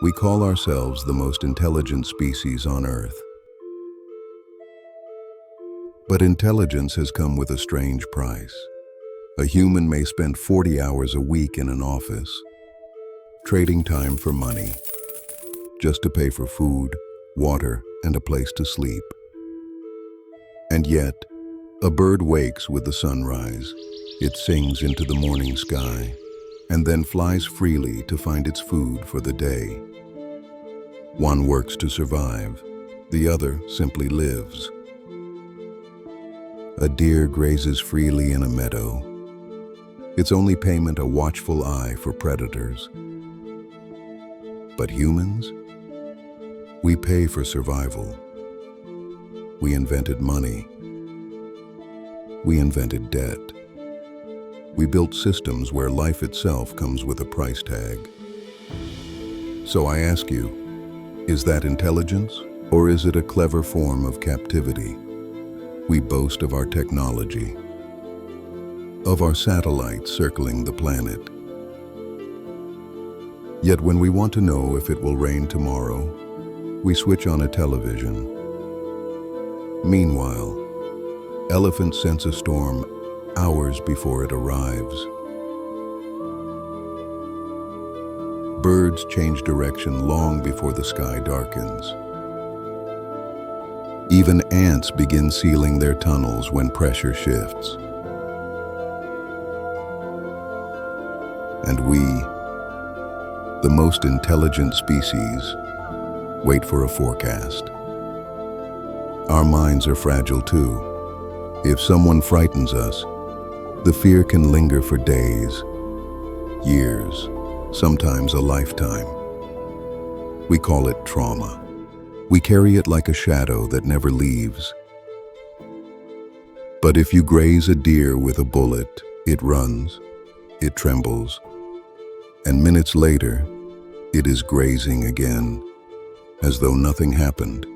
We call ourselves the most intelligent species on Earth. But intelligence has come with a strange price. A human may spend 40 hours a week in an office, trading time for money, just to pay for food, water, and a place to sleep. And yet, a bird wakes with the sunrise. It sings into the morning sky, and then flies freely to find its food for the day. One works to survive, the other simply lives. A deer grazes freely in a meadow. Its only payment a watchful eye for predators. But humans? We pay for survival. We invented money. We invented debt. We built systems where life itself comes with a price tag. So I ask you, is that intelligence, or is it a clever form of captivity? We boast of our technology, of our satellites circling the planet. Yet when we want to know if it will rain tomorrow, we switch on a television. Meanwhile, elephants sense a storm hours before it arrives. Birds change direction long before the sky darkens. Even ants begin sealing their tunnels when pressure shifts. And we, the most intelligent species, wait for a forecast. Our minds are fragile too. If someone frightens us, the fear can linger for days, years, sometimes a lifetime. We call it trauma. We carry it like a shadow that never leaves. But if you graze a deer with a bullet, it runs, it trembles, and minutes later, it is grazing again, as though nothing happened.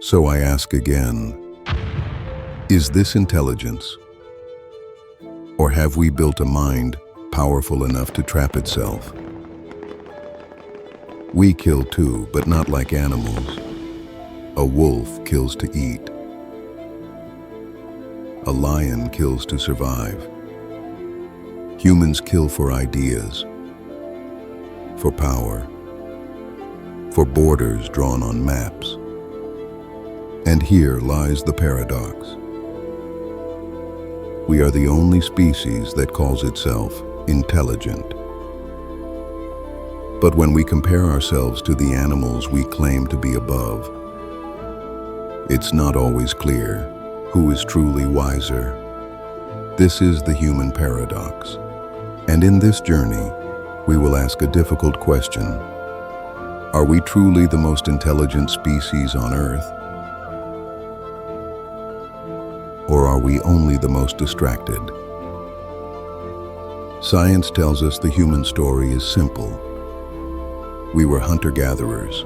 So I ask again, is this intelligence? Or have we built a mind powerful enough to trap itself? We kill too, but not like animals. A wolf kills to eat. A lion kills to survive. Humans kill for ideas, for power, for borders drawn on maps. And here lies the paradox. We are the only species that calls itself intelligent. But when we compare ourselves to the animals we claim to be above, it's not always clear who is truly wiser. This is the human paradox. And in this journey, we will ask a difficult question. Are we truly the most intelligent species on Earth? Or are we only the most distracted? Science tells us the human story is simple. We were hunter-gatherers,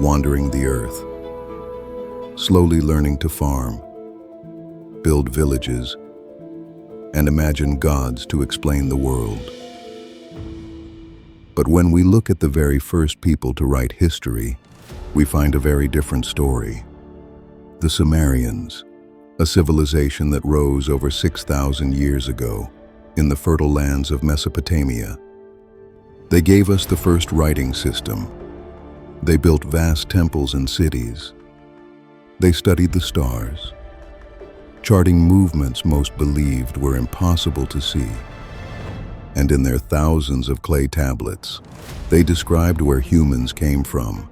wandering the earth, slowly learning to farm, build villages, and imagine gods to explain the world. But when we look at the very first people to write history, we find a very different story. The Sumerians, a civilization that rose over 6,000 years ago in the fertile lands of Mesopotamia. They gave us the first writing system. They built vast temples and cities. They studied the stars, charting movements most believed were impossible to see. And in their thousands of clay tablets, they described where humans came from.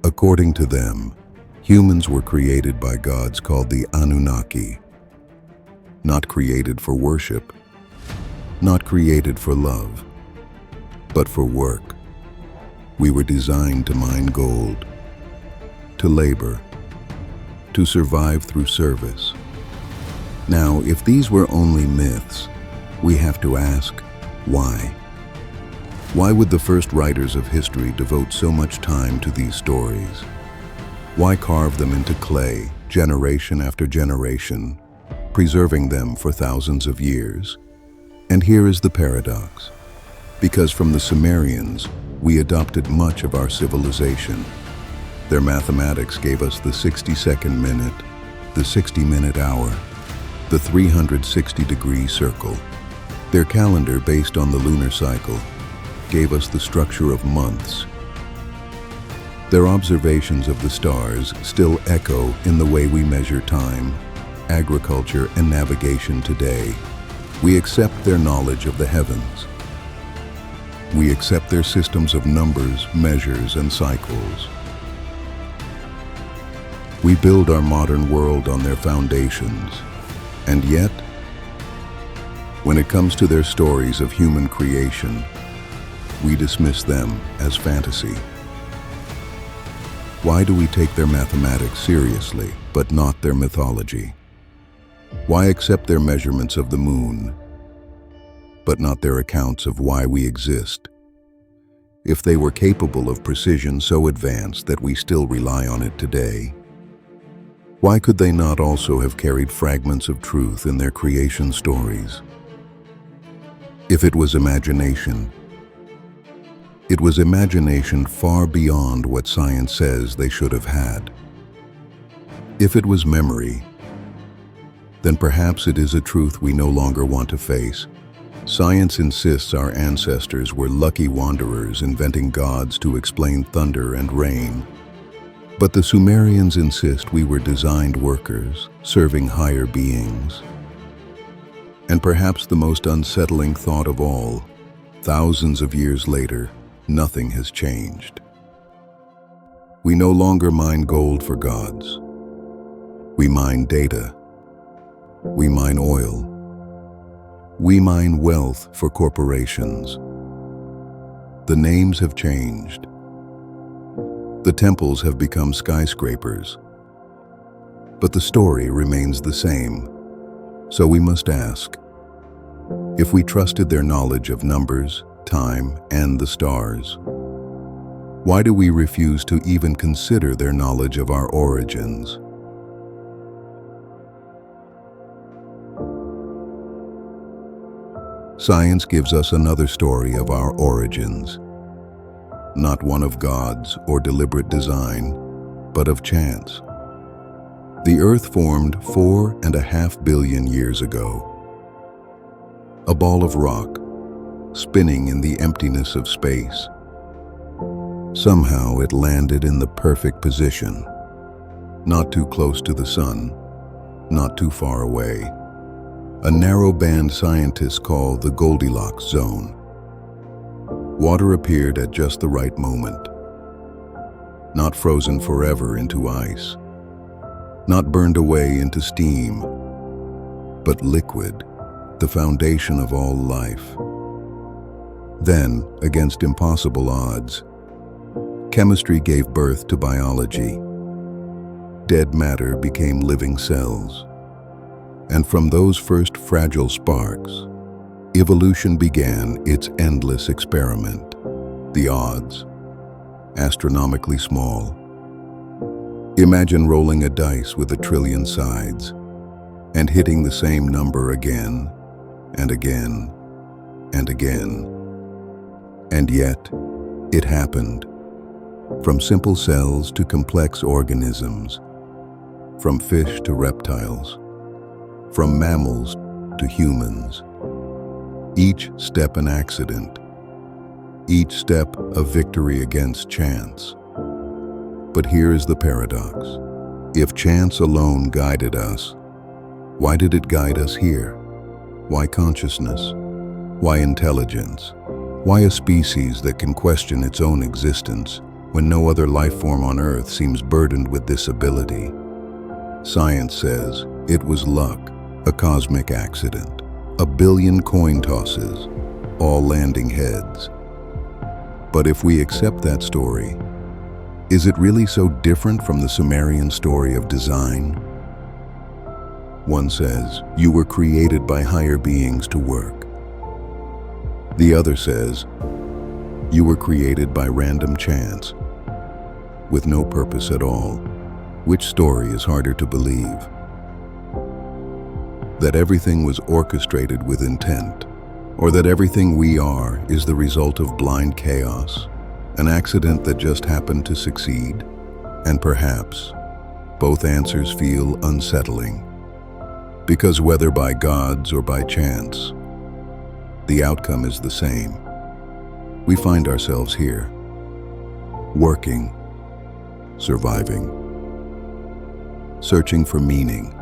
According to them, humans were created by gods called the Anunnaki. Not created for worship, not created for love, but for work. We were designed to mine gold, to labor, to survive through service. Now, if these were only myths, we have to ask, why? Why would the first writers of history devote so much time to these stories? Why carve them into clay, generation after generation, preserving them for thousands of years? And here is the paradox. Because from the Sumerians, we adopted much of our civilization. Their mathematics gave us the 60-second minute, the 60-minute hour, the 360-degree circle. Their calendar, based on the lunar cycle, gave us the structure of months. Their observations of the stars still echo in the way we measure time, agriculture, and navigation today. We accept their knowledge of the heavens. We accept their systems of numbers, measures, and cycles. We build our modern world on their foundations. And yet, when it comes to their stories of human creation, we dismiss them as fantasy. Why do we take their mathematics seriously, but not their mythology? Why accept their measurements of the moon, but not their accounts of why we exist? If they were capable of precision so advanced that we still rely on it today, why could they not also have carried fragments of truth in their creation stories? If it was imagination, it was imagination far beyond what science says they should have had. If it was memory, then perhaps it is a truth we no longer want to face. Science insists our ancestors were lucky wanderers inventing gods to explain thunder and rain. But the Sumerians insist we were designed workers, serving higher beings. And perhaps the most unsettling thought of all, thousands of years later, nothing has changed. We no longer mine gold for gods. We mine data. We mine oil. We mine wealth for corporations. The names have changed. The temples have become skyscrapers. But the story remains the same. So we must ask, if we trusted their knowledge of numbers, time, and the stars, why do we refuse to even consider their knowledge of our origins? Science gives us another story of our origins, not one of gods or deliberate design, but of chance. The Earth formed 4.5 billion years ago. A ball of rock, spinning in the emptiness of space. Somehow it landed in the perfect position, not too close to the sun, not too far away. A narrow band scientists call the Goldilocks zone. Water appeared at just the right moment, not frozen forever into ice, not burned away into steam, but liquid, the foundation of all life. Then, against impossible odds, chemistry gave birth to biology. Dead matter became living cells. And from those first fragile sparks, evolution began its endless experiment. The odds, astronomically small. Imagine rolling a dice with 1 trillion sides and hitting the same number again and again and again. And yet, it happened. From simple cells to complex organisms, from fish to reptiles, from mammals to humans. Each step an accident, each step a victory against chance. But here is the paradox. If chance alone guided us, why did it guide us here? Why consciousness? Why intelligence? Why a species that can question its own existence when no other life form on Earth seems burdened with this ability? Science says it was luck, a cosmic accident, 1 billion coin tosses, all landing heads. But if we accept that story, is it really so different from the Sumerian story of design? One says, you were created by higher beings to work. The other says, you were created by random chance, with no purpose at all. Which story is harder to believe? That everything was orchestrated with intent, Or that everything we are is the result of blind chaos, an accident that just happened to succeed? And perhaps both answers feel unsettling, because whether by gods or by chance, the outcome is the same. We find ourselves here, working, surviving, searching for meaning,